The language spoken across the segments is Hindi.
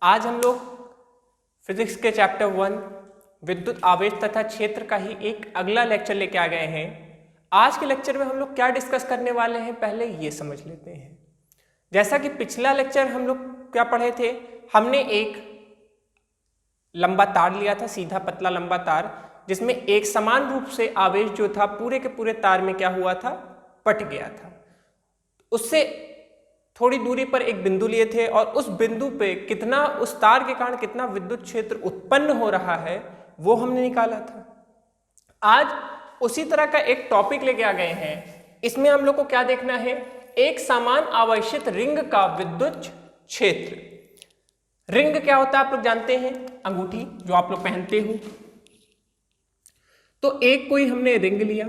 आज हम लोग फिजिक्स के चैप्टर 1 विद्युत आवेश तथा क्षेत्र का ही एक अगला लेक्चर लेके आ गए हैं। आज के लेक्चर में हम लोग क्या डिस्कस करने वाले हैं पहले ये समझ लेते हैं। जैसा कि पिछला लेक्चर हम लोग क्या पढ़े थे, हमने एक लंबा तार लिया था, सीधा पतला लंबा तार, जिसमें एक समान रूप से आवेश जो था पूरे के पूरे तार में क्या हुआ था, पट गया था। उससे थोड़ी दूरी पर एक बिंदु लिए थे और उस बिंदु पे कितना, उस तार के कारण कितना विद्युत क्षेत्र उत्पन्न हो रहा है वो हमने निकाला था। आज उसी तरह का एक टॉपिक लेके आ गए हैं। इसमें हम लोग को क्या देखना है, एक समान आवेशित रिंग का विद्युत क्षेत्र। रिंग क्या होता है आप लोग जानते हैं, अंगूठी जो आप लोग पहनते हो। तो एक कोई हमने रिंग लिया।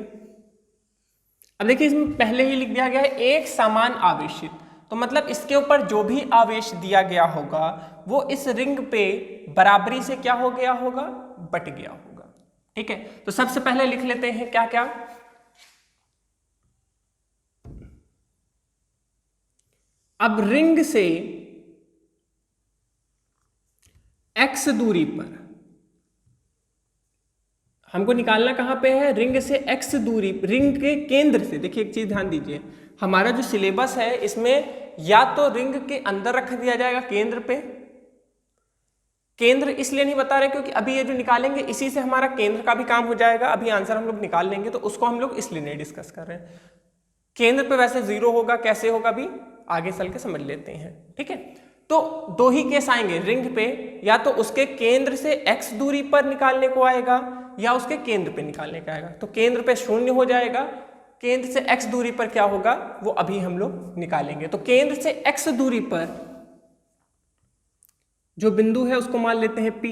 अब देखिए इसमें पहले ही लिख दिया गया है एक समान आवेशित, तो मतलब इसके ऊपर जो भी आवेश दिया गया होगा वो इस रिंग पे बराबरी से क्या हो गया होगा, बट गया होगा। ठीक है, तो सबसे पहले लिख लेते हैं क्या क्या। अब रिंग से x दूरी पर हमको निकालना कहां पे है, रिंग से x दूरी, रिंग के केंद्र से। देखिए एक चीज ध्यान दीजिए, हमारा जो सिलेबस है इसमें या तो रिंग के अंदर रख दिया जाएगा केंद्र पे। केंद्र इसलिए नहीं बता रहे क्योंकि अभी ये जो निकालेंगे इसी से हमारा केंद्र का भी काम हो जाएगा। अभी आंसर हम लोग निकाल लेंगे तो उसको हम लोग इसलिए नहीं डिस्कस कर रहे हैं। केंद्र पे वैसे 0 होगा, कैसे होगा भी आगे चल के समझ लेते हैं। ठीक है, तो दो ही केस आएंगे रिंग पे, या तो उसके केंद्र से x दूरी पर निकालने को आएगा या उसके केंद्र पे निकालने का आएगा। तो केंद्र पे 0 हो जाएगा, केंद्र से x दूरी पर क्या होगा वो अभी हम लोग निकालेंगे। तो केंद्र से x दूरी पर जो बिंदु है उसको मान लेते हैं P,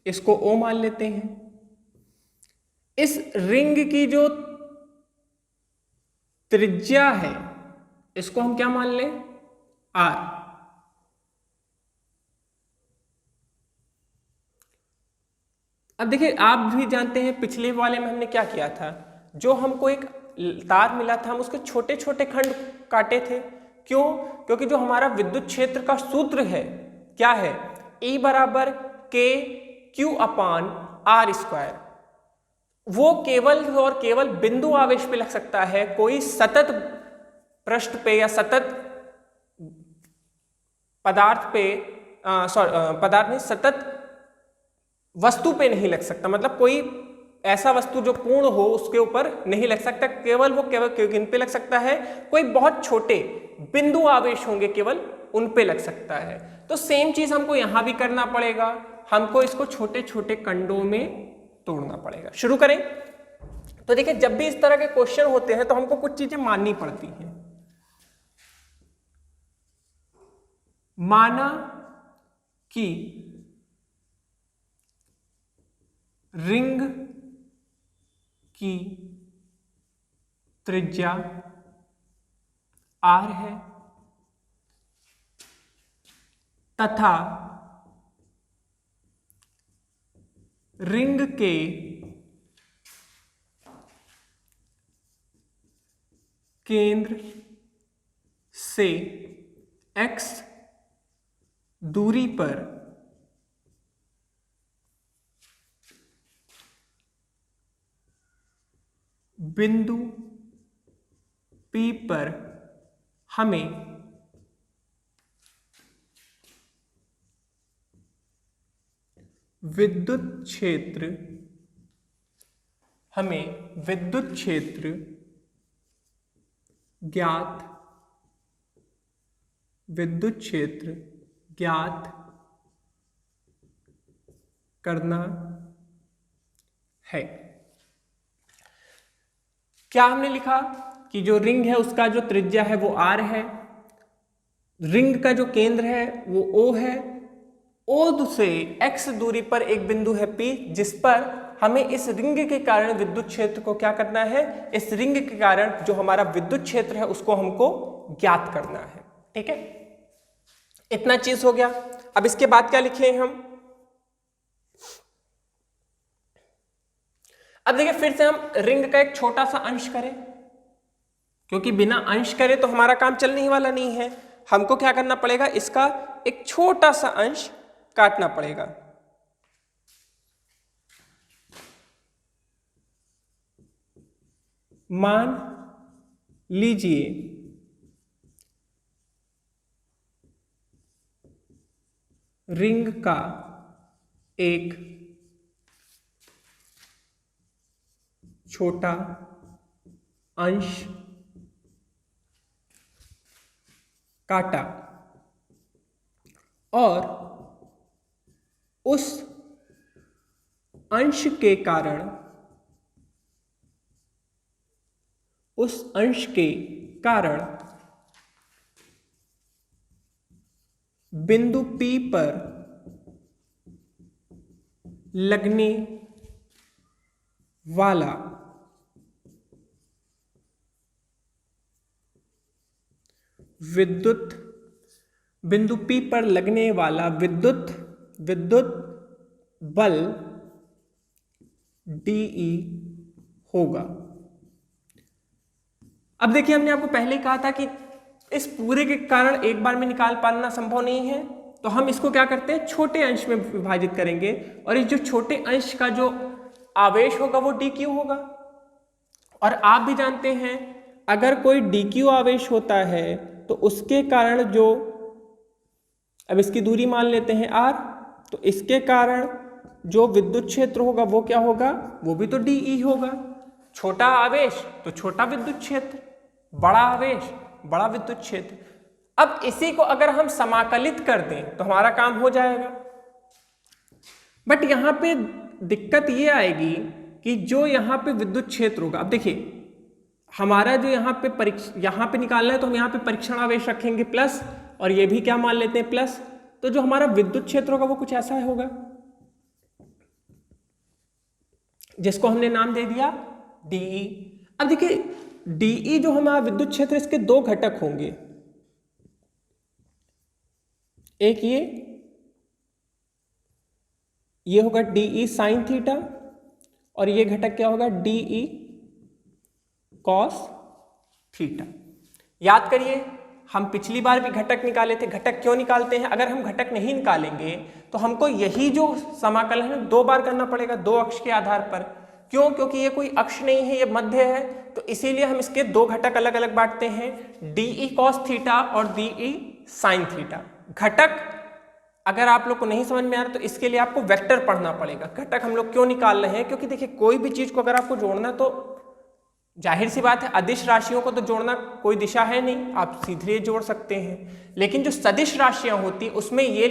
इसको O मान लेते हैं। इस रिंग की जो त्रिज्या है इसको हम क्या मान लें, R। अब देखिए आप भी जानते हैं पिछले वाले में हमने क्या किया था, जो हमको एक तार मिला था हम उसके छोटे छोटे खंड काटे थे। क्यों? क्योंकि जो हमारा विद्युत क्षेत्र का सूत्र है क्या है, E बराबर K Q अपान R स्क्वायर। वो केवल और केवल बिंदु आवेश पे लग सकता है, कोई सतत पृष्ठ पे या सतत पदार्थ पे, पदार्थ नहीं, सतत वस्तु पे नहीं लग सकता। मतलब कोई ऐसा वस्तु जो पूर्ण हो उसके ऊपर नहीं लग सकता, केवल वो किन पे लग सकता है, कोई बहुत छोटे बिंदु आवेश होंगे केवल उन पे लग सकता है। तो सेम चीज हमको यहां भी करना पड़ेगा, हमको इसको छोटे छोटे खंडों में तोड़ना पड़ेगा। शुरू करें। तो देखिए जब भी इस तरह के क्वेश्चन होते हैं तो हमको कुछ चीजें माननी पड़ती हैं। माना कि रिंग की त्रिज्या R है तथा रिंग के केंद्र से x दूरी पर बिंदु P पर हमें विद्युत क्षेत्र ज्ञात करना है। क्या हमने लिखा कि जो रिंग है उसका जो त्रिज्या है वो R है, रिंग का जो केंद्र है वो O है, O से x दूरी पर एक बिंदु है P, जिस पर हमें इस रिंग के कारण विद्युत क्षेत्र को क्या करना है, इस रिंग के कारण जो हमारा विद्युत क्षेत्र है उसको हमको ज्ञात करना है। ठीक है, इतना चीज हो गया। अब इसके बाद क्या लिखे हम, अब देखिए फिर से हम रिंग का एक छोटा सा अंश करें, क्योंकि बिना अंश करे तो हमारा काम चलने ही वाला नहीं है। हमको क्या करना पड़ेगा, इसका एक छोटा सा अंश काटना पड़ेगा। मान लीजिए रिंग का एक छोटा अंश काटा और उस अंश के कारण बिंदु P पर लगने वाला बिंदु P पर लगने वाला विद्युत बल DE होगा। अब देखिए, हमने आपको पहले ही कहा था कि इस पूरे के कारण एक बार में निकाल पाना संभव नहीं है, तो हम इसको क्या करते हैं, छोटे अंश में विभाजित करेंगे और इस जो छोटे अंश का जो आवेश होगा वो dq होगा। और आप भी जानते हैं अगर कोई dq आवेश होता है तो उसके कारण जो, अब इसकी दूरी मान लेते हैं r, तो इसके कारण जो विद्युत क्षेत्र होगा वो क्या होगा, वो भी तो dE होगा। छोटा आवेश तो छोटा विद्युत क्षेत्र, बड़ा आवेश बड़ा विद्युत क्षेत्र। अब इसी को अगर हम समाकलित कर दें तो हमारा काम हो जाएगा। बट यहां पे दिक्कत ये आएगी कि जो यहाँ पे विद्युत क्षेत्र होगा, अब देखिए हमारा जो यहाँ पे निकालना है तो हम यहाँ पे परीक्षण आवेश रखेंगे प्लस, और ये भी क्या मान लेते हैं प्लस, तो जो हमारा विद्युत क्षेत्र होगा वो कुछ ऐसा होगा जिसको हमने नाम दे दिया DE। अब देखिए DE जो हमारा विद्युत क्षेत्र, इसके दो घटक होंगे, एक ये होगा DE साइन थीटा और ये घटक क्या होगा DE कॉस थीटा। याद करिए हम पिछली बार भी घटक निकाले थे। घटक क्यों निकालते हैं, अगर हम घटक नहीं निकालेंगे तो हमको यही जो समाकलन है दो बार करना पड़ेगा, दो अक्ष के आधार पर। क्यों, क्योंकि ये कोई अक्ष नहीं है, ये मध्य है, तो इसीलिए हम इसके दो घटक अलग अलग बांटते हैं, DE कॉस थीटा और DE साइन थीटा। घटक अगर आप लोग को नहीं समझ में आ रहा तो इसके लिए आपको वेक्टर पढ़ना पड़ेगा। घटक हम लोग क्यों निकाल रहे हैं, क्योंकि देखिए कोई भी चीज को अगर आपको जोड़ना तो जाहिर सी बात है, अदिश राशियों को तो जोड़ना कोई दिशा है नहीं, आप सीधे जोड़ सकते हैं, लेकिन जो सदिश राशियां होती उसमें ये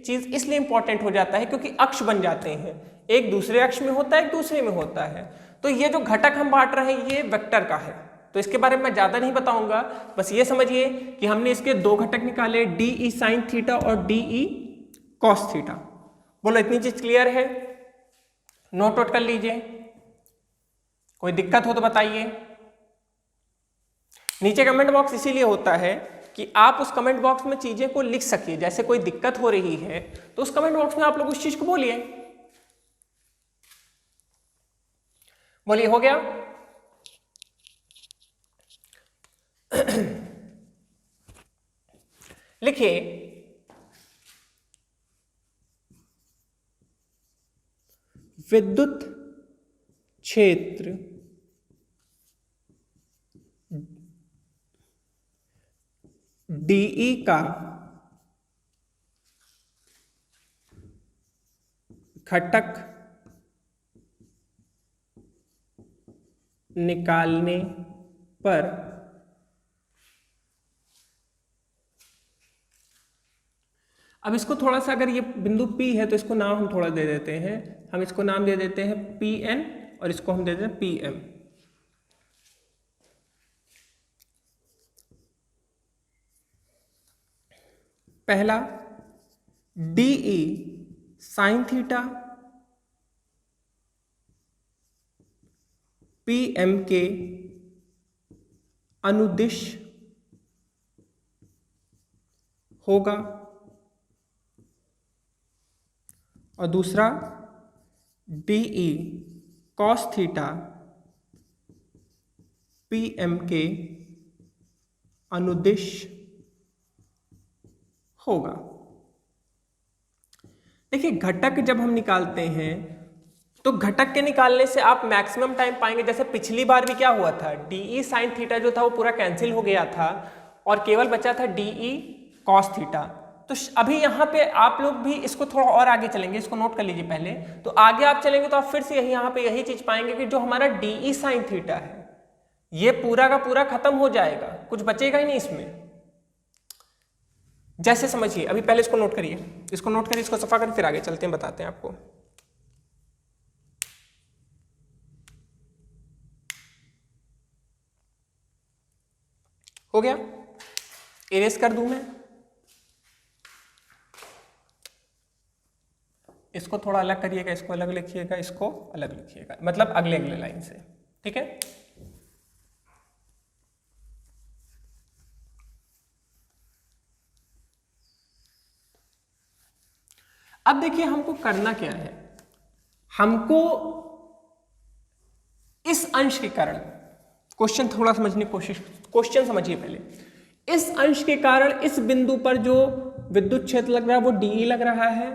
चीज इसलिए इंपॉर्टेंट हो जाता है क्योंकि अक्ष बन जाते हैं, एक दूसरे अक्ष में होता है एक दूसरे में होता है। तो ये जो घटक हम बांट रहे हैं ये वेक्टर का है, तो इसके बारे में मैं ज्यादा नहीं बताऊंगा, बस ये समझिए कि हमने इसके दो घटक निकाले, DE साइन थीटा और DE कॉस थीटा। बोलो इतनी चीज क्लियर है, नोट आउट कर लीजिए, कोई दिक्कत हो तो बताइए। नीचे कमेंट बॉक्स इसीलिए होता है कि आप उस कमेंट बॉक्स में चीजें को लिख सकिए, जैसे कोई दिक्कत हो रही है तो उस कमेंट बॉक्स में आप लोग उस चीज को बोलिए। बोलिए हो गया। लिखिए विद्युत क्षेत्र DE का घटक निकालने पर अब इसको थोड़ा सा, अगर ये बिंदु P है तो इसको नाम हम थोड़ा दे देते हैं, हम इसको नाम दे देते हैं PN और इसको हम दे देते हैं PM। पहला DE साइन थीटा PM के अनुदिश होगा और दूसरा DE कॉस थीटा PM के अनुदिश होगा। देखिए घटक जब हम निकालते हैं तो घटक के निकालने से आप मैक्सिमम टाइम पाएंगे। जैसे पिछली बार भी क्या हुआ था, डी साइन थीटा जो था वो पूरा कैंसिल हो गया था और केवल बचा था डी कॉस थीटा। तो अभी यहाँ पे आप लोग भी इसको थोड़ा और आगे चलेंगे, इसको नोट कर लीजिए पहले। तो आगे आप चलेंगे तो आप फिर से यहाँ पे यही चीज पाएंगे कि जो हमारा डी साइन थीटा है ये पूरा का पूरा खत्म हो जाएगा, कुछ बचेगा ही नहीं इसमें। जैसे समझिए, अभी पहले इसको नोट करिए, इसको नोट करिए, इसको सफा करिए, फिर आगे चलते हैं, बताते हैं आपको। हो गया, इरेज कर दूं मैं, इसको थोड़ा अलग करिएगा, इसको अलग लिखिएगा, इसको अलग लिखिएगा, मतलब अगले अगले लाइन से, ठीक है। अब देखिए हमको करना क्या है, हमको इस अंश के कारण, क्वेश्चन थोड़ा समझने की कोशिश, क्वेश्चन समझिए पहले। इस अंश के कारण इस बिंदु पर जो विद्युत क्षेत्र लग रहा है वो डी लग रहा है,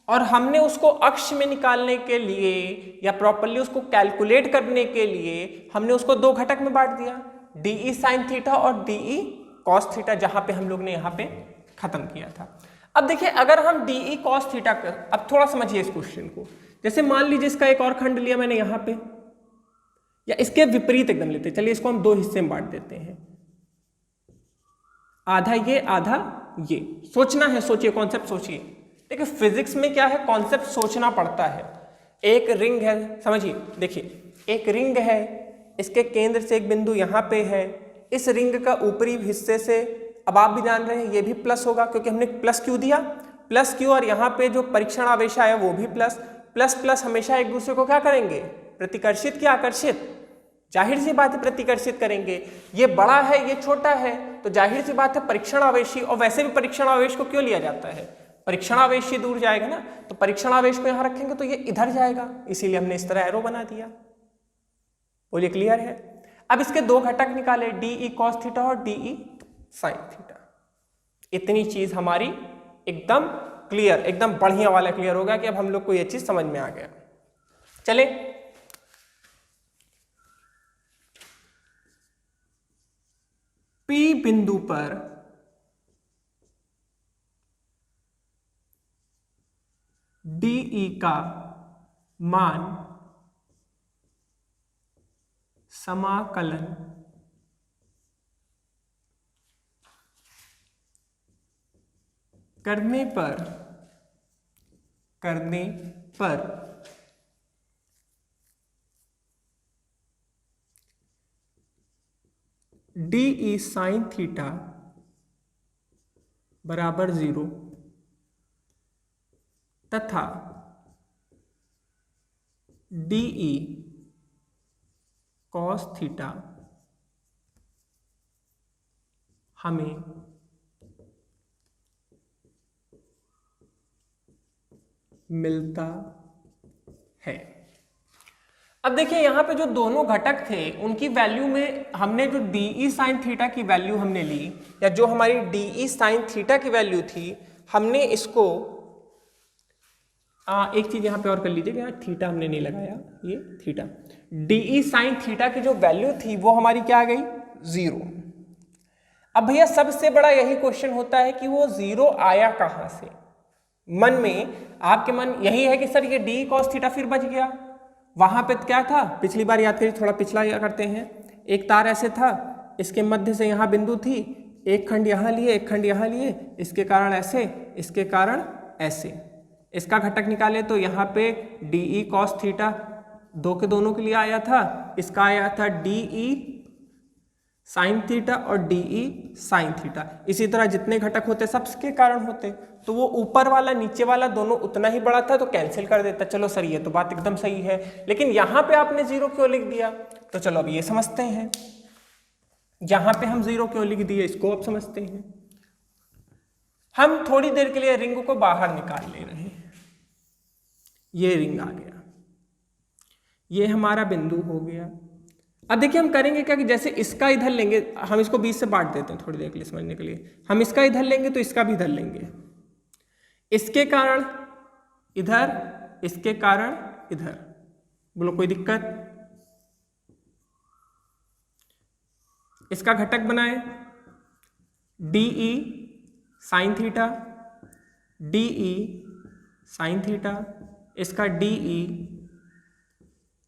और हमने उसको अक्ष में निकालने के लिए या प्रॉपर्ली उसको कैलकुलेट करने के लिए हमने उसको दो घटक में बांट दिया, डी साइन थीटा और डी कॉस थीटा, जहां पे हम लोग ने यहाँ पे खत्म किया था। अब देखिए अगर हम डी कॉस थीटा कर, अब थोड़ा समझिए इस क्वेश्चन को। जैसे मान लीजिए इसका एक और खंड लिया मैंने यहाँ पे, या इसके विपरीत एकदम लेते, चलिए इसको हम दो हिस्से में बांट देते हैं, आधा ये आधा ये। सोचना है, सोचिए, कॉन्सेप्ट सोचिए। देखिए फिजिक्स में क्या है, कॉन्सेप्ट सोचना पड़ता है। एक रिंग है, समझिए, देखिए एक रिंग है, इसके केंद्र से एक बिंदु यहाँ पे है, इस रिंग का ऊपरी हिस्से से, अब आप भी जान रहे हैं ये भी प्लस होगा क्योंकि हमने प्लस क्यू दिया, प्लस क्यू, और यहाँ पे जो परीक्षण आवेश आया वो भी प्लस। प्लस प्लस हमेशा एक दूसरे को क्या करेंगे, प्रतिकर्षित क्या आकर्षित, जाहिर सी बात है प्रतिकर्षित करेंगे। ये बड़ा है ये छोटा है, तो जाहिर सी बात है परीक्षण आवेशी, और वैसे भी परीक्षण आवेश को क्यों लिया जाता है, परीक्षण आवेश ही दूर जाएगा ना, तो परीक्षण आवेश को यहाँ रखेंगे तो ये इधर जाएगा, इसीलिए हमने इस तरह एरो बना दिया। बोलिए क्लियर है। अब इसके दो घटक निकाले, डी कॉस थीटा और डी साइन थीटा। इतनी चीज हमारी एकदम क्लियर, एकदम बढ़िया वाला क्लियर हो गया कि अब हम लोग को ये चीज समझ में आ गया। चले P बिंदु पर DE का मान समाकलन करने पर डी साइन थीटा बराबर 0 तथा डी कॉस थीटा हमें मिलता है। अब देखिए यहाँ पे जो दोनों घटक थे उनकी वैल्यू में हमने जो डी साइन थीटा की वैल्यू हमने ली, या जो हमारी डी साइन थीटा की वैल्यू थी, हमने इसको एक चीज यहाँ पे और कर लीजिए, यहाँ थीटा हमने नहीं लगाया, ये थीटा, डी साइन थीटा की जो वैल्यू थी वो हमारी क्या आ गई, 0। अब भैया सबसे बड़ा यही क्वेश्चन होता है कि वो 0 आया कहाँ से। मन में आपके मन यही है कि सर ये डी कॉस थीटा फिर बच गया, वहां पे क्या था, पिछली बार याद करिए, थोड़ा पिछला याद करते हैं। एक तार ऐसे था, इसके मध्य से यहाँ बिंदु थी, एक खंड यहाँ लिए, एक खंड यहाँ लिए, इसके कारण ऐसे, इसके कारण ऐसे। इसका घटक निकाले तो यहाँ पे डी कॉस थीटा दो के दोनों के लिए आया था, इसका आया था डी साइन थीटा और डी साइन थीटा। इसी तरह जितने घटक होते सबके कारण होते, तो वो ऊपर वाला नीचे वाला दोनों उतना ही बड़ा था तो कैंसिल कर देता। चलो सर ये तो बात एकदम सही है, लेकिन यहाँ पे आपने 0 क्यों लिख दिया, तो चलो अब ये समझते हैं, यहाँ पे हम 0 क्यों लिख दिए इसको अब समझते हैं। हम थोड़ी देर के लिए रिंग को बाहर निकाल ले रहे हैं, ये रिंग आ गया, ये हमारा बिंदु हो गया। अब देखिए हम करेंगे क्या कि जैसे इसका इधर लेंगे, हम इसको 20 से बांट देते हैं थोड़ी देर के लिए समझने के लिए। हम इसका इधर लेंगे तो इसका भी इधर लेंगे, इसके कारण इधर, इसके कारण इधर। बोलो कोई दिक्कत? इसका घटक बनाए DE sine theta, DE sine theta, इसका DE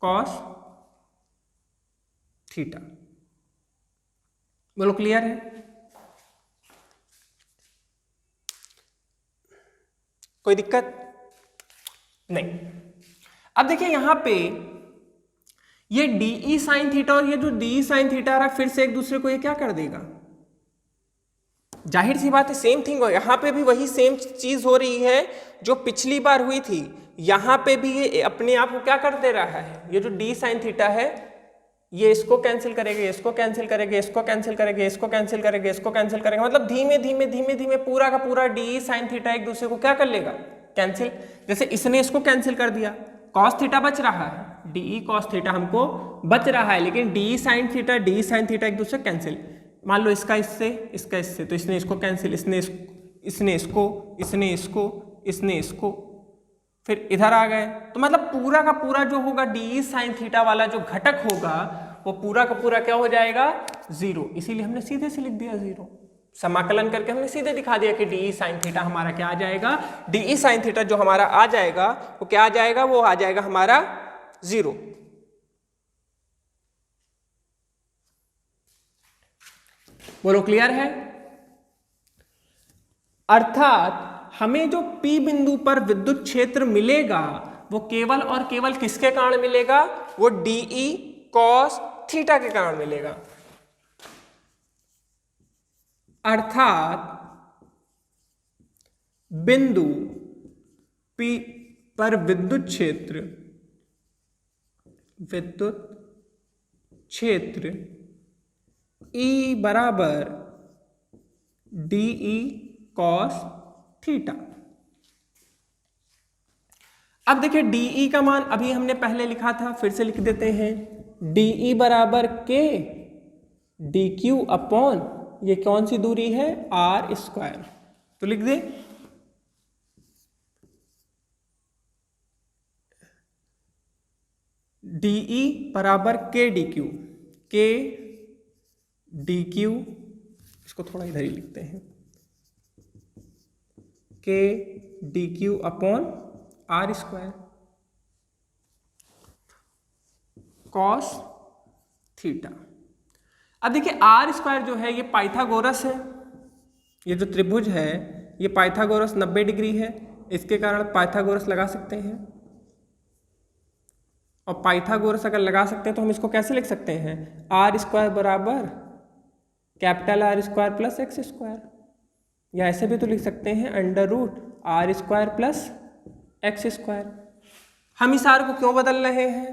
कॉस थीटा। बोलो क्लियर है? कोई दिक्कत नहीं। अब देखिए यहां पे ये DE साइन थीटा और ये जो DE साइन थीटा आ रहा है, फिर से एक दूसरे को ये क्या कर देगा? जाहिर सी बात है सेम थिंग हो। यहां पे भी वही सेम चीज हो रही है जो पिछली बार हुई थी। यहां पे भी ये अपने आप को क्या कर दे रहा है? ये जो D साइन थीटा है ये इसको कैंसिल करेगा, इसको कैंसिल करेगा, इसको कैंसिल करेगा, इसको कैंसिल करेगा, इसको कैंसिल करेगा। मतलब धीमे धीमे धीमे धीमे पूरा का पूरा DE साइन थीटा एक दूसरे को क्या कर लेगा? कैंसिल। जैसे इसने इसको कैंसिल कर दिया, कॉस थीटा बच रहा है, DE कॉस थीटा हमको बच रहा है, लेकिन DE साइन थीटा एक दूसरे कैंसिल। मान लो इसका इससे, इसका इससे, तो इसने इसको कैंसिल, इसने इसको, फिर इधर आ गए। तो मतलब पूरा का पूरा जो होगा DE साइन थीटा वाला जो घटक होगा वो पूरा का पूरा क्या हो जाएगा? 0। इसीलिए हमने सीधे से लिख दिया 0। समाकलन करके हमने सीधे दिखा दिया कि DE साइन थीटा हमारा क्या आ जाएगा? DE साइन थीटा जो हमारा आ जाएगा वो क्या आ जाएगा? वो आ जाएगा हमारा 0। बोलो क्लियर है? अर्थात हमें जो P बिंदु पर विद्युत क्षेत्र मिलेगा वो केवल और केवल किसके कारण मिलेगा? वो DE cos थीटा के कारण मिलेगा। अर्थात बिंदु P पर विद्युत क्षेत्र E बराबर DE cos थीटा। अब देखिए DE का मान अभी हमने पहले लिखा था, फिर से लिख देते हैं। DE बराबर K DQ अपॉन ये कौन सी दूरी है? R square. तो लिख दे DE बराबर K DQ, इसको थोड़ा इधर ही लिखते हैं, K DQ upon R square cos theta. अब देखिए R स्क्वायर जो है ये पाइथागोरस है, ये जो त्रिभुज है ये पाइथागोरस 90 डिग्री है, इसके कारण पाइथागोरस लगा सकते हैं। और पाइथागोरस अगर लगा सकते हैं तो हम इसको कैसे लिख सकते हैं? R स्क्वायर बराबर capital R square plus x square, या ऐसे भी तो लिख सकते हैं under root R square plus x square. हम इस R को क्यों बदल रहे हैं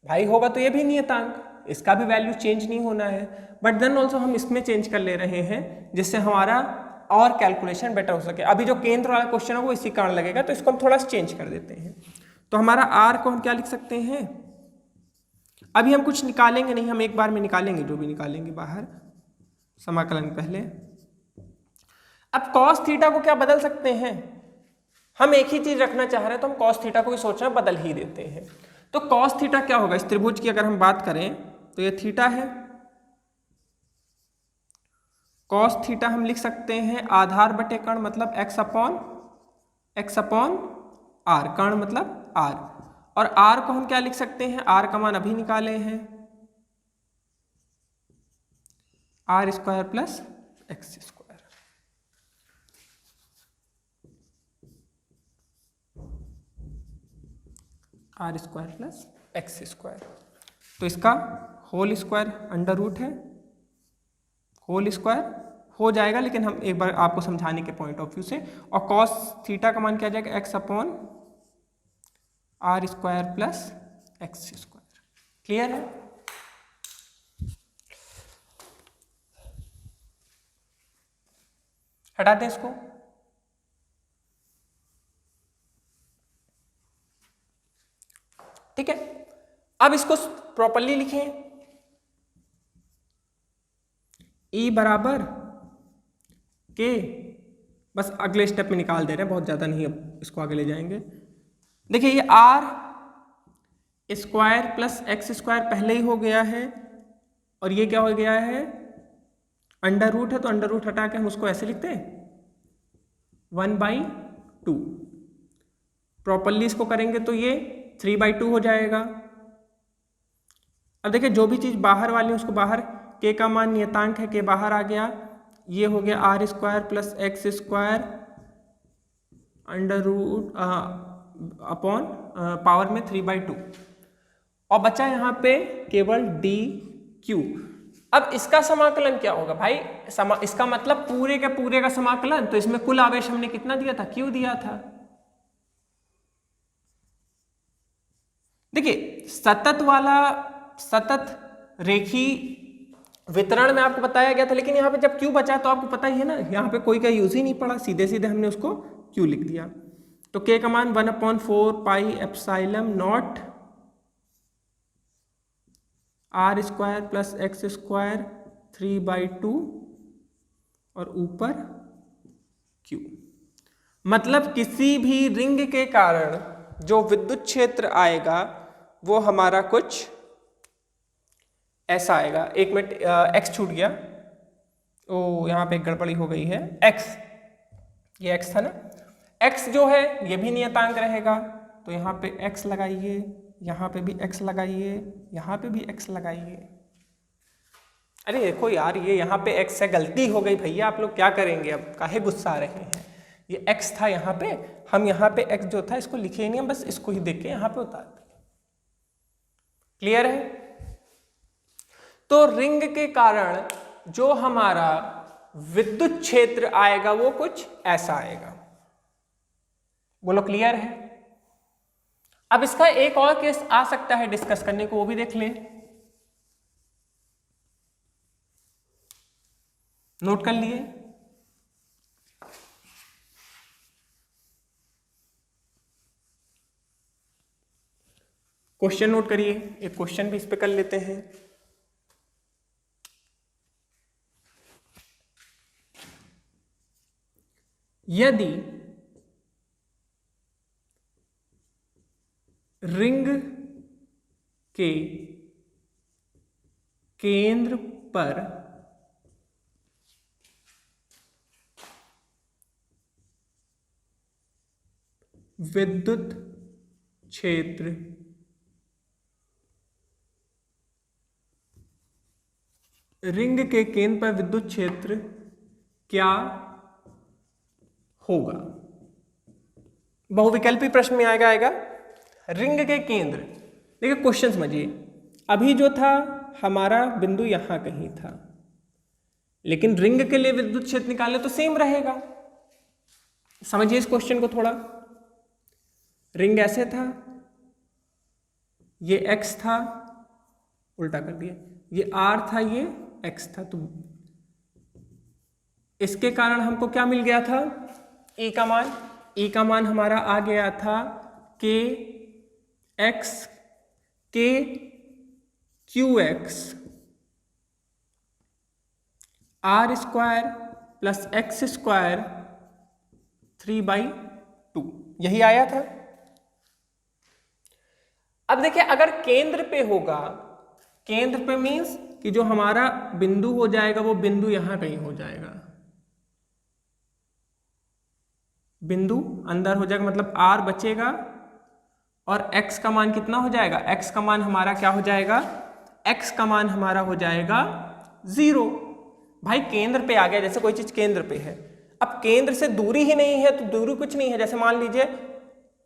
भाई? होगा तो ये भी नियतांक, इसका भी वैल्यू चेंज नहीं होना है, बट देन ऑल्सो हम इसमें चेंज कर ले रहे हैं जिससे हमारा और कैलकुलेशन बेटर हो सके। अभी जो केंद्र वाला क्वेश्चन है वो इसी कारण लगेगा, तो इसको हम थोड़ा सा चेंज कर देते हैं। तो हमारा R को हम क्या लिख सकते हैं? अभी हम कुछ निकालेंगे नहीं, हम एक बार में निकालेंगे जो भी निकालेंगे बाहर समाकलन पहले। अब cos थीटा को क्या बदल सकते हैं? हम एक ही चीज रखना चाह रहे हैं तो हम cos थीटा को भी सोचना बदल ही देते हैं। तो cos थीटा क्या होगा? इस त्रिभुज की अगर हम बात करें तो ये थीटा है, cos थीटा हम लिख सकते हैं आधार बटे कर्ण मतलब x अपॉन r, कर्ण मतलब r, और r को हम क्या लिख सकते हैं? r का मान अभी निकाले हैं, r square plus x square. R square plus x square, तो इसका होल स्क्वायर अंडर रूट है, होल स्क्वायर हो जाएगा, लेकिन हम एक बार आपको समझाने के पॉइंट ऑफ व्यू से। और cos थीटा का मान क्या जाएगा? X upon r square plus x square. Clear है? हटा दें इसको। ठीक है, अब इसको प्रॉपर्ली लिखें। E बराबर K, बस अगले स्टेप में निकाल दे रहे हैं, बहुत ज़्यादा नहीं, अब इसको आगे ले जाएंगे। देखिए ये r square plus x square पहले ही हो गया है, और ये क्या हो गया है, अंडर रूट है, तो अंडर रूट हटा के हम उसको ऐसे लिखते हैं 1/2। प्रॉपरली इसको करेंगे तो ये 3/2 हो जाएगा। अब देखिए जो भी चीज़ बाहर वाली है उसको बाहर, के का मान नियतांक है, के बाहर आ गया, ये हो गया r square plus x square under root upon power में 3/2, और बचा यहाँ पे केवल डी क्यू। अब इसका समाकलन क्या होगा भाई, इसका मतलब पूरे के पूरे का समाकलन, तो इसमें कुल आवेश हमने कितना दिया था, क्यू दिया था। देखिए सतत रेखी वितरण में आपको बताया गया था, लेकिन यहाँ पे जब क्यू बचा तो आपको पता ही है ना, यहाँ पे कोई का यूज ही नहीं पड़ा, सीधे सीधे हमने उसको क्यू लिख दिया। तो के का मान 1/4 pi epsilon naught r square plus x square 3/2 और ऊपर क्यू। मतलब किसी भी रिंग के कारण जो विद्युत क्षेत्र आएगा वो हमारा कुछ ऐसा आएगा। एक मिनट, एक्स छूट गया, ओ यहाँ पे एक गड़बड़ी हो गई है, एक्स, ये एक्स था ना, एक्स जो है ये भी नियतांक रहेगा, तो यहाँ पे एक्स लगाइए, यहाँ पे भी एक्स लगाइए, यहाँ पे भी एक्स लगाइए। अरे देखो यार, ये यहाँ पे एक्स है, गलती हो गई भैया, आप लोग क्या करेंगे, अब काहे गुस्सा आ रहे हैं, ये एक्स था यहाँ पे, हम यहाँ पे एक्स जो था इसको लिखे ही नहीं, हम बस इसको ही देख के यहाँ पे उतार दिए। क्लियर है? तो रिंग के कारण जो हमारा विद्युत क्षेत्र आएगा वो कुछ ऐसा आएगा। बोलो क्लियर है? अब इसका एक और केस आ सकता है डिस्कस करने को, वो भी देख लें, नोट कर लिए। क्वेश्चन नोट करिए, एक क्वेश्चन भी इस पे कर लेते हैं। यदि रिंग के केंद्र पर विद्युत क्षेत्र रिंग के केंद्र पर विद्युत क्षेत्र क्या होगा? बहुविकल्पी प्रश्न में आएगा रिंग के केंद्र। देखिए क्वेश्चन समझिए, अभी जो था हमारा बिंदु यहां कहीं था, लेकिन रिंग के लिए विद्युत क्षेत्र निकाले तो सेम रहेगा। समझिए इस क्वेश्चन को थोड़ा, रिंग ऐसे था, ये x था, उल्टा कर दिया, ये r था, ये x था, तो इसके कारण हमको क्या मिल गया था, e का मान, e का मान हमारा आ गया था k x k qx r square plus x square 3/2, यही आया था। अब देखिए अगर केंद्र पे होगा, केंद्र पे मीन्स कि जो हमारा बिंदु हो जाएगा वो बिंदु यहां कहीं हो जाएगा, बिंदु अंदर हो जाएगा, मतलब r बचेगा और x का मान कितना हो जाएगा, x का मान हमारा क्या हो जाएगा, x का मान हमारा हो जाएगा 0। भाई केंद्र पे आ गया, जैसे कोई चीज केंद्र पे है, अब केंद्र से दूरी ही नहीं है तो दूरी कुछ नहीं है। जैसे मान लीजिए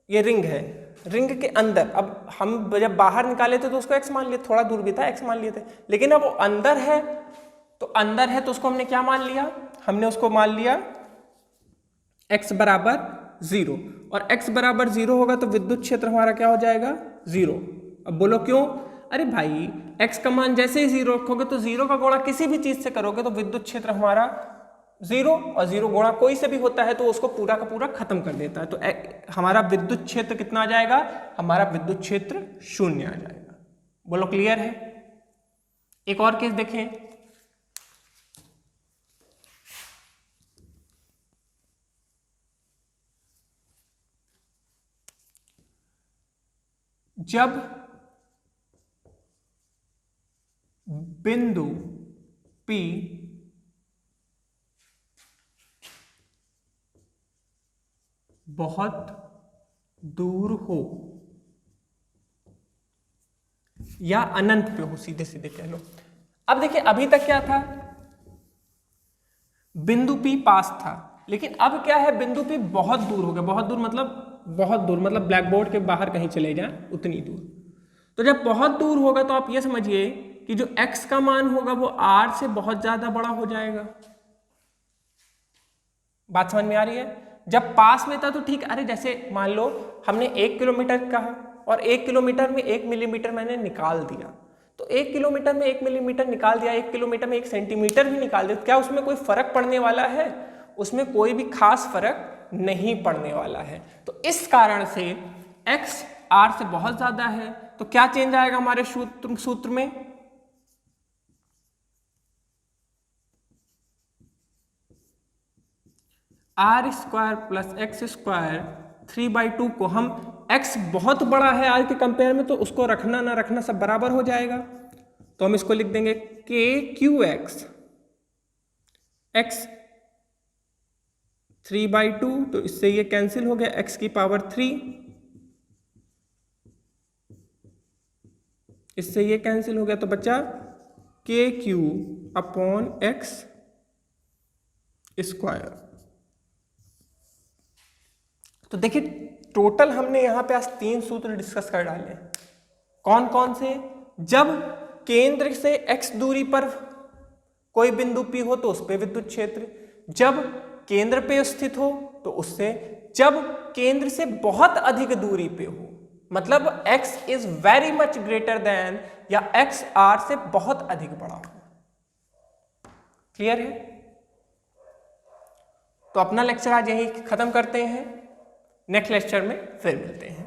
ये रिंग है, रिंग के अंदर, अब हम जब बाहर निकाले थे तो उसको x मान लिए, थोड़ा दूर भी था x मान लिए थे, लेकिन अब वो अंदर है, तो अंदर है तो उसको हमने क्या मान लिया, हमने उसको मान लिया x बराबर 0, और x बराबर 0 होगा तो विद्युत क्षेत्र हमारा क्या हो जाएगा, 0। अब बोलो क्यों? अरे भाई x का मान जैसे ही 0 रखोगे तो 0 का गुणा किसी भी चीज से करोगे तो विद्युत क्षेत्र हमारा 0, और 0 गुणा कोई से भी होता है तो उसको पूरा का पूरा खत्म कर देता है, तो हमारा विद्युत क्षेत्र कितना आ जाएगा, हमारा विद्युत क्षेत्र 0 आ जाएगा। बोलो क्लियर है? एक और केस देखें, जब बिंदु P बहुत दूर हो या अनंत पे हो, सीधे सीधे कह लो। अब देखिए अभी तक क्या था, बिंदु P पास था, लेकिन अब क्या है, बिंदु P बहुत दूर हो गया। बहुत दूर मतलब ब्लैक बोर्ड के बाहर कहीं चले जाएं उतनी दूर। तो जब बहुत दूर होगा तो आप ये समझिए कि जो x का मान होगा वो r से बहुत ज्यादा बड़ा हो जाएगा। बात समझ में आ रही है? जब पास में था तो ठीक, अरे जैसे मान लो हमने 1 किलोमीटर कहा और 1 किलोमीटर में 1 मिलीमीटर मैंने निकाल दिया, तो 1 किलोमीटर में 1 मिलीमीटर निकाल दिया, 1 किलोमीटर में 1 सेंटीमीटर भी निकाल दिया, क्या उसमें कोई फर्क पड़ने वाला है? उसमें कोई भी खास फर्क नहीं पड़ने वाला है। तो इस कारण से x r से बहुत ज्यादा है, तो क्या चेंज आएगा हमारे सूत्र में? R square plus x square 3/2 को हम x बहुत बड़ा है r के कंपेयर में, तो उसको रखना ना रखना सब बराबर हो जाएगा, तो हम इसको लिख देंगे k क्यू एक्स, x 3/2, तो इससे ये कैंसिल हो गया, x की पावर 3, इससे ये कैंसिल हो गया, तो बचा k Q upon x square. तो देखिए टोटल हमने यहां पे आज 3 सूत्र डिस्कस कर डाले। कौन कौन से? जब केंद्र से x दूरी पर कोई बिंदु P हो तो उस पे विद्युत क्षेत्र, जब केंद्र पे स्थित हो तो उससे, जब केंद्र से बहुत अधिक दूरी पे हो, मतलब x is very much greater than, या x r से बहुत अधिक बड़ा हो। क्लियर है? तो अपना लेक्चर आज यही खत्म करते हैं, नेक्स्ट लेक्चर में फिर मिलते हैं।